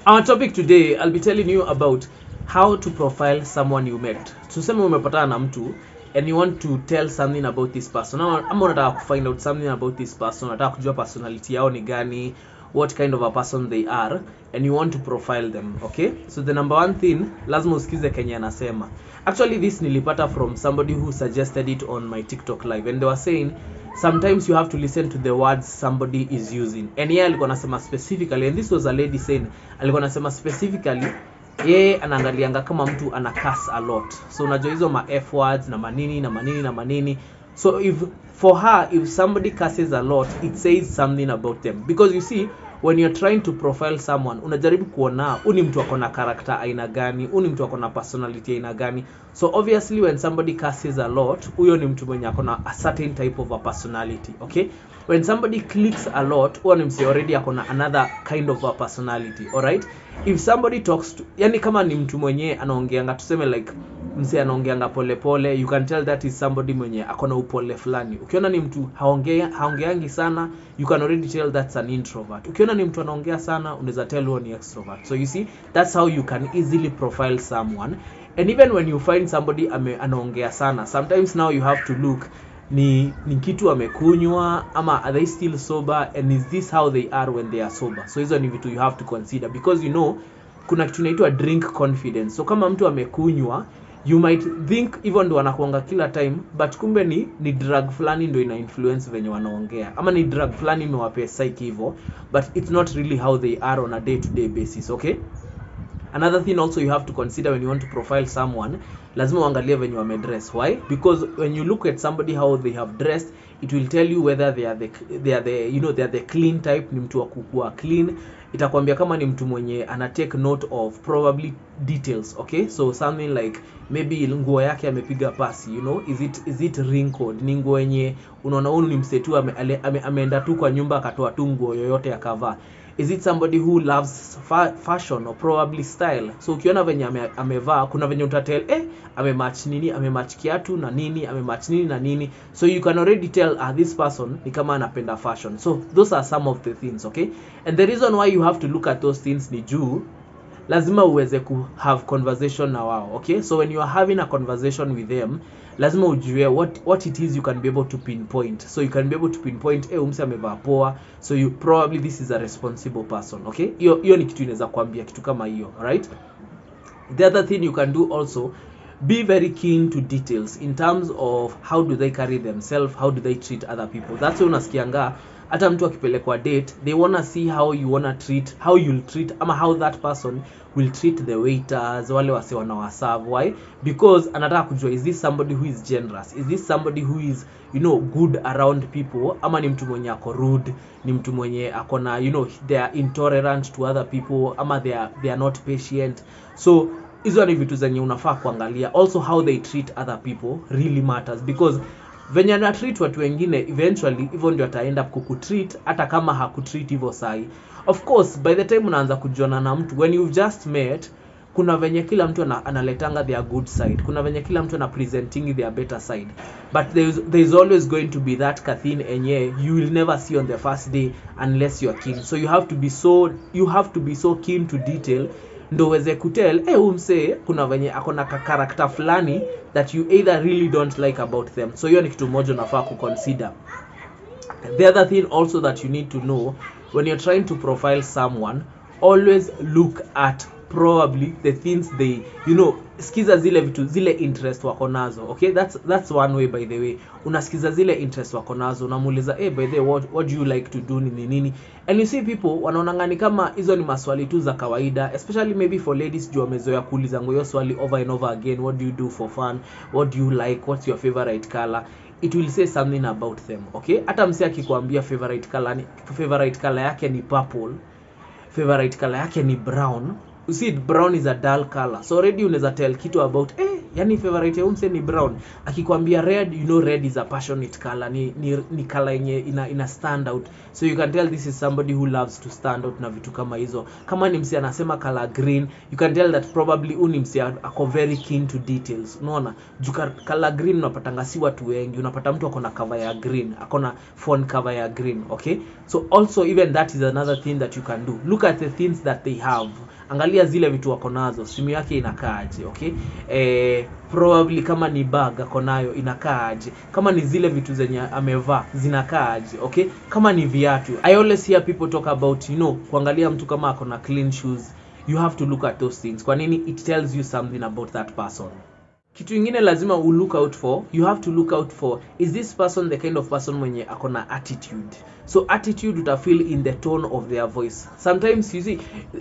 Our topic today, I'll be telling you about how to profile someone you met. Tuseme umepatana na mtu and you want to tell something about this person. Ama unataka find out something about this person, unataka kujua personality yao ni gani, what kind of a person they are, and you want to profile them, okay? So the number one thing, lazima usikize Kenya anasema. Actually, this nilipata from somebody who suggested it on my TikTok live, and they were saying sometimes you have to listen to the words somebody is using. And yeye alikuwa anasema specifically, and this was a lady saying, alikuwa anasema specifically yeye anaangalianga kama mtu ana cuss a lot. So unajua hizo ma F words na manini. So if for her, if somebody curses a lot, it says something about them. Because you see, when you're trying to profile someone, unajaribu kuona uni mtu akona character aina gani, uni mtu akona personality aina gani. So obviously when somebody curses a lot, huyo ni mtu mwenye akona a certain type of a personality, okay? When somebody clicks a lot, huyo ni mtu already akona another kind of a personality, alright? If somebody talks to, yani kama ni mtu mwenye anaongeanga, tuseme like mse anaongeanga pole, you can tell that is somebody mwenye akona upole fulani. Ukiona ni mtu haongeangi sana, you can already tell that's an introvert. Ukiona ni mtu anaongea sana, unaweza tell huyo ni extrovert. So you see, that's how you can easily profile someone. And even when you find somebody anaongea sana, sometimes now you have to look ni kitu amekunywa ama are they still sober, and is this how they are when they are sober. So hizo ni vitu you have to consider, because you know kuna kitu inaitwa drink confidence. So kama mtu amekunywa, you might think even ndo wanakuanga kila time, but kumbe ni drug fulani ndo ina influence venye wanaongea, ama ni drug fulani imewapea psyche hivyo, but it's not really how they are on a day to day basis, okay? Another thing also you have to consider when you want to profile someone, lazima uangalie venye wamedress. Why? Because when you look at somebody how they have dressed, it will tell you whether they are the clean type, ni mtu wa kukua clean. Itakwambia kama ni mtu mwenye ana take note of probably details, okay? So something like maybe nguo yake amepiga pasi, you know, is it wrinkled, ni nguo yenye unaona huyu ni msetu ameenda tu kwa nyumba akatoa tu nguo yoyote akavaa. Is it somebody who loves fashion or probably style? So ukiona venye amevaa, kuna venye utatel amematch kiatu na nini, amematch nini na nini. So you can already tell this person ni kama anapenda fashion. So those are some of the things, okay? And the reason why you have to look at those things ni juu lazima uweze ku have conversation na wao, okay? So when you are having a conversation with them, lazima ujue what it is you can be able to pinpoint. So you can be able to pinpoint umse amevaa poa, so you probably this is a responsible person, okay? Hiyo ni kitu inaweza kuambia kitu kama hiyo, right? The other thing you can do also, be very keen to details in terms of how do they carry themselves, how do they treat other people. That's why unasikianga hata mtu akipelekwa date, they wanna see how you'll treat ama how that person will treat the waiters, wale wase wanawaserve. Why? Because anataka kujua, is this somebody who is generous, is this somebody who is, you know, good around people, ama ni mtu mwenye ako rude, ni mtu mwenye akona, you know, they are intolerant to other people, ama they are not patient. So hizo ni vitu zenye unafaa kuangalia. Also how they treat other people really matters, because venye na treat watu wengine eventually hivyo ndio ataenda kukutreat, hata kama hakutreat hivyo sahi. Of course by the time unaanza kujiona na mtu, when you've just met, kuna venye kila mtu analetanga their good side, kuna venye kila mtu ana presenting their better side, but there's always going to be that kathin enye you will never see on the first day unless you are keen. So you have to be so keen to detail ndo weze kutel umse kuna venye akona character fulani that you either really don't like about them. So hiyo ni kitu moja unafaa kuconsider. The other thing also that you need to know when you're trying to profile someone, always look at probably the things they, you know, skiza zile vitu, zile interest wako nazo, okay? That's one way. By the way, unasikiza zile interest wako nazo, unamuuliza by the way, what do you like to do nini. And you see people wanaonanga ni kama hizo ni maswali tu za kawaida, especially maybe for ladies juu wamezoea kuuliza ngoyo swali over and over again. What do you do for fun? What do you like? What's your favorite color? It will say something about them, okay? Hata msi akikwambia favorite color yake ni purple, favorite color yake ni brown, you see brown is a dull color, so already unaweza tell kitu about yani favorite ya umse ni brown, akikwambia red, you know red is a passionate color, ni color yenye ina stand out, so you can tell this is somebody who loves to stand out na vitu kama hizo. Kama ni mse anasema color green, you can tell that probably ni mse ako very keen to details. Unaona color green unapatanga si watu wengi, unapata mtu akona cover ya green, akona phone cover ya green. Okay, so also even that is another thing that you can do. Look at the things that they have, angalia zile vitu wako nazo, simu yake inakaaje. Okay, probably kama ni bag ako nayo inakaaje, kama ni zile vitu zenye amevaa zinakaaje. Okay, kama ni viatu, I always hear people talk about, you know, kuangalia mtu kama ako na clean shoes. You have to look at those things. Kwa nini? It tells you something about that person. Kitu ingine lazima look out for, you have to look out for, is this person the kind of person mwenye akona attitude? So attitude utafeel in the tone of their voice. Sometimes you see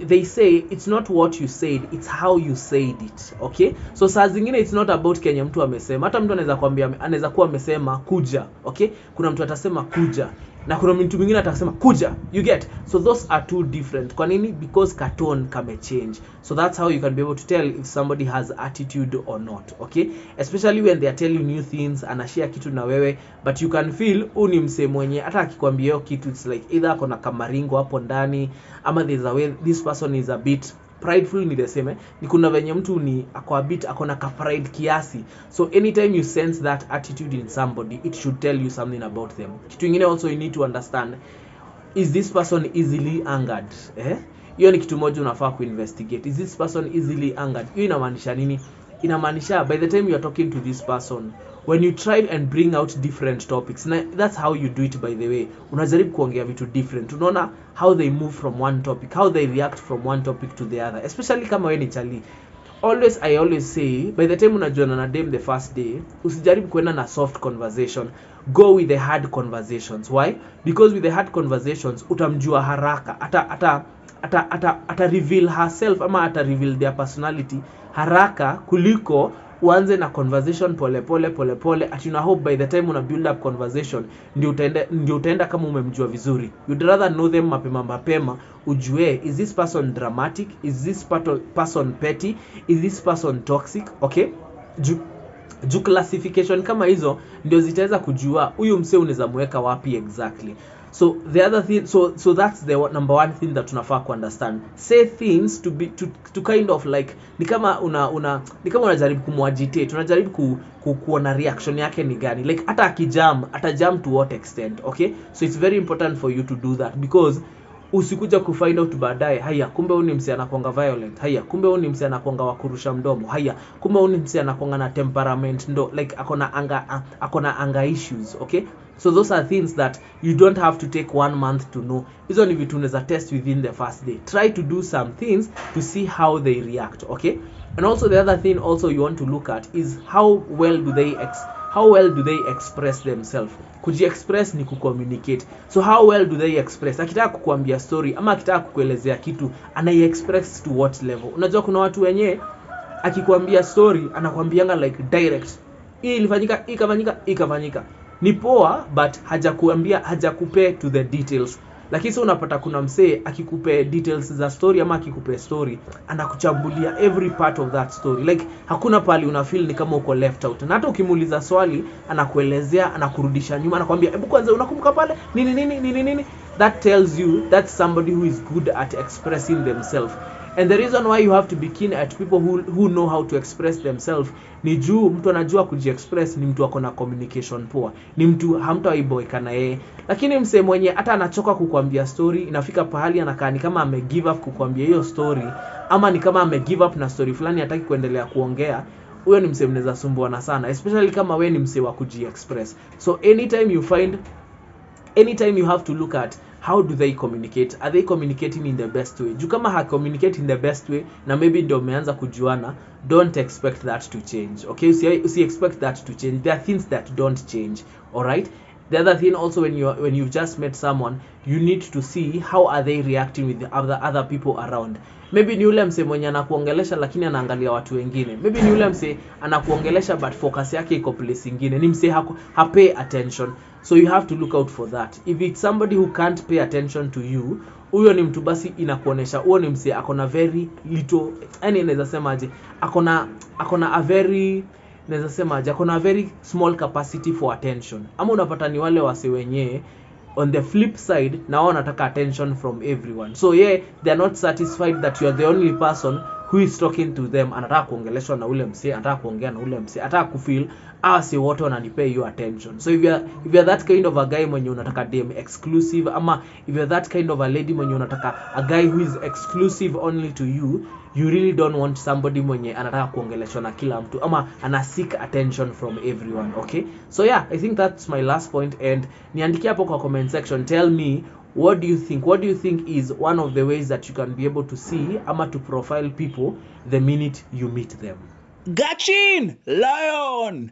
they say it's not what you said, it's how you said it. Okay, so saa zingine it's not about kenye mtu amesema. Hata mtu anaweza kuambia, anaweza kuwa amesema kuja. Okay, kuna mtu atasema kuja na kuna mtu mwingine atasema kuja, you get? So those are two different. Kwa nini? Because tone kame change. So that's how you can be able to tell if somebody has attitude or not. Okay, especially when they are telling new things, anashare kitu na wewe, but you can feel ni mse mwenye hata akikwambia kitu, it's like either akona kamaringo hapo ndani, ama there's a way this person is a bit prideful. Ni the same ni kuna venye mtu ni akona ka pride kiasi. So anytime you sense that attitude in somebody, it should tell you something about them. Kitu ingine also you need to understand, is this person easily angered? Hiyo ni kitu moja unafaa kuinvestigate. Is this person easily angered? Hiyo inamaanisha nini? Inamaanisha by the time you are talking to this person, when you try and bring out different topics, that's how you do it, by the way. Unajaribu kuongea vitu different, unaona how they move from one topic, how they react from one topic to the other, especially kama wewe ni chali. I always say, by the time unajiona na dem the first day, usijaribu kwenda na soft conversation, go with the hard conversations. Why? Because with the hard conversations utamjua haraka, ata reveal herself ama ata reveal their personality haraka kuliko uanze na conversation pole pole ati una hope by the time una build up conversation ndio utaenda kama umemjua vizuri. You'd rather know them mapema ujue, is this person dramatic, is this person petty, is this person toxic. Okay, ju classification kama hizo ndio zitaweza kujua huyu mse unaweza mweka wapi exactly. So the other thing, so that's the number one thing that tunafaa ku understand. Say things to kind of like, ni kama unajaribu kumwagitate, unajaribu kuona reaction yake ni gani. Like hata atajam to what extent. Okay, so it's very important for you to do that, because usikuja kufind out baadaye, haya kumbe huyu ni mse anakuanga violent, haya kumbe huyu ni mse anakuanga wakurusha mdomo, haya kumbe huyu ni mse anakuanga na temperament, like akona anger issues. Okay, so those are things that you don't have to take 1 month to know. Hizo ni vitu unaweza test within the first day. Try to do some things to see how they react. Okay, and also the other thing also you want to look at is how well do they express themselves. Kuji-express ni kucommunicate. So how well do they express? Akitaka kukuambia story ama akitaka kukuelezea kitu, anai-express to what level? Unajua kuna watu wenye akikwambia story anakuambianga like direct, hii ilifanyika, ikafanyika. Ni poa, but hajakupe to the details. Lakini sio unapata kuna msee akikupe details za story ama akikupe story anakuchambulia every part of that story. Like hakuna pali una feel ni kama uko left out. Na hata ukimuuliza swali anakuelezea, anakurudisha nyuma, anakuambia hebu kwanza unakumbuka pale nini. That tells you that's somebody who is good at expressing themselves. And the reason why you have to be keen at people who know how to express themselves ni juu mtu anajua kuji-express ni mtu akona communication poa, ni mtu hamtaiboeka na yeye. Lakini mse mwenye hata anachoka kukuambia story, inafika pahali anakaa ni kama ame give up kukuambia hiyo story, ama ni kama ame give up na story fulani hataki kuendelea kuongea, huyo ni mse mnaweza sumbuana sana, especially kama wewe ni mse wa kuji-express. So anytime you have to look at how do they communicate. Are they communicating in the best way? Juu kama ha communicate in the best way na maybe ndio umeanza kujuana, don't expect that to change. Okay, usi expect that to change. There are things that don't change. All right. The other thing also, when you've just met someone, you need to see how are they reacting with the other people around. Maybe ni ule mse mwenye anakuongelesha lakini anaangalia watu wengine. Maybe ni ule mse anakuongelesha but focus yake iko place nyingine. Ni mse hapay attention. So you have to look out for that. If it's somebody who can't pay attention to you, huyo ni mtu basi inakuonesha huyo ni msee akona very little, yani inaweza sema aje, akona a very, naweza sema aje, akona a very small capacity for attention. Ama unapata ni wale wase wenyewe on the flip side na wao wanataka attention from everyone. So yeah, they are not satisfied that you are the only person who is talking to them. Anataka kuongeleshwa na ule msee, anataka kuongea na ule msee, anataka kufeel si wote wananipea your attention. So if you are that kind of a guy mwenye unataka dem exclusive, ama if you are that kind of a lady mwenye unataka a guy who is exclusive only to you, you really don't want somebody mwenye anataka kuongeleshwa na kila mtu ama ana seek attention from everyone. Okay, so yeah, I think that's my last point, and niandikia hapo kwa comment section, tell me what do you think is one of the ways that you can be able to see ama to profile people the minute you meet them. Gachin Lion.